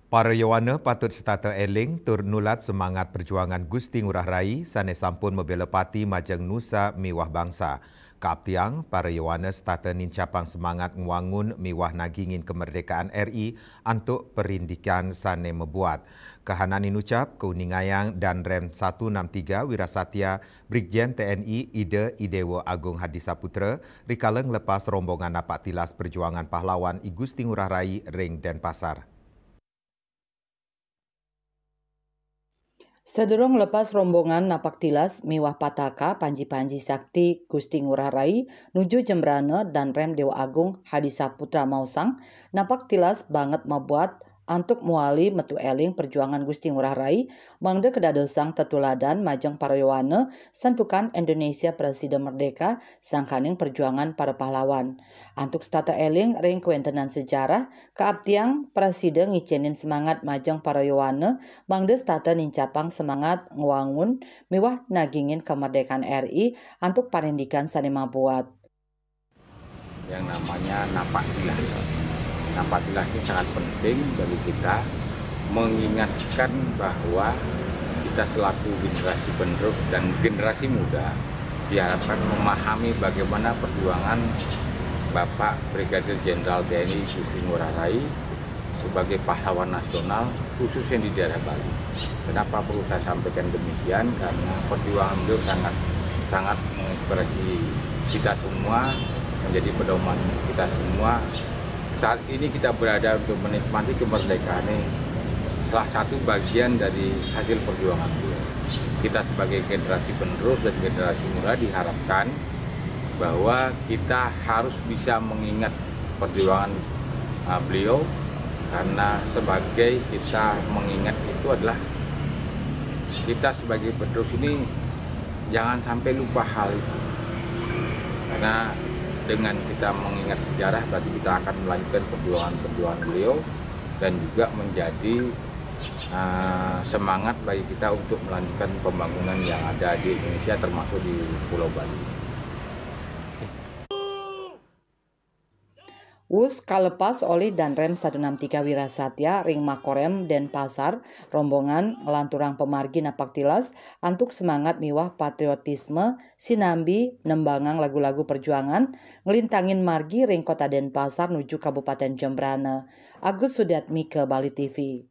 Para Yowana patut setata eling tur nulat semangat perjuangan Gusti Ngurah Rai sanes sampun membela parti majeng nusa miwah bangsa. Kaaptiang, para Yowana setata nincapang semangat ngewangun miwah nagingin kemerdekaan RI untuk perindikan sane membuat. Kehanan inucap Keuningayang dan Rem 163 Wirasatya Brigjen TNI Ida Idewo Agung Hadisaputra rikaleng lepas rombongan napak tilas perjuangan pahlawan I Gusti Ngurah Rai ring Denpasar. Sedurung lepas rombongan napak tilas miwah pataka Panji-Panji Sakti Gusti Ngurah Rai nuju Jembrana dan Rem Dewa Agung Hadisaputra Mausang, napak tilas banget membuat antuk muali metu eling perjuangan Gusti Ngurah Rai mangde kedadosang tetuladan majeng para Yowana santukan Indonesia Presiden Merdeka sangkaning perjuangan para pahlawan. Antuk stata eling ring kuentenan sejarah kaaptiang Presiden ngicenin semangat majeng para Yowana mangde stata nincapang semangat ngewangun miwah nagingin kemerdekaan RI antuk parindikan sanema buat. Yang namanya napak tilas. Napak tilas ini sangat penting bagi kita mengingatkan bahwa kita selaku generasi penerus dan generasi muda diharapkan memahami bagaimana perjuangan Bapak Brigadir Jenderal TNI Gusti Ngurah Rai sebagai pahlawan nasional khususnya di daerah Bali. Kenapa perlu saya sampaikan demikian? Karena perjuangan beliau sangat menginspirasi kita semua, menjadi pedoman kita semua. Saat ini kita berada untuk menikmati kemerdekaan ini, salah satu bagian dari hasil perjuangan beliau. Kita sebagai generasi penerus dan generasi muda diharapkan bahwa kita harus bisa mengingat perjuangan beliau, karena sebagai kita mengingat itu adalah kita sebagai penerus ini jangan sampai lupa hal itu. Karena dengan kita mengingat sejarah berarti kita akan melanjutkan perjuangan beliau dan juga menjadi semangat bagi kita untuk melanjutkan pembangunan yang ada di Indonesia termasuk di Pulau Bali. Wus kalepas oli dan Rem 163 Wirasatya ring Makorem Denpasar rombongan ngelanturang pemargi napak tilas antuk semangat miwah patriotisme sinambi nembangang lagu-lagu perjuangan ngelintangin margi ring kota Denpasar nuju Kabupaten Jembrana. Agus Sudiatmike, Bali TV.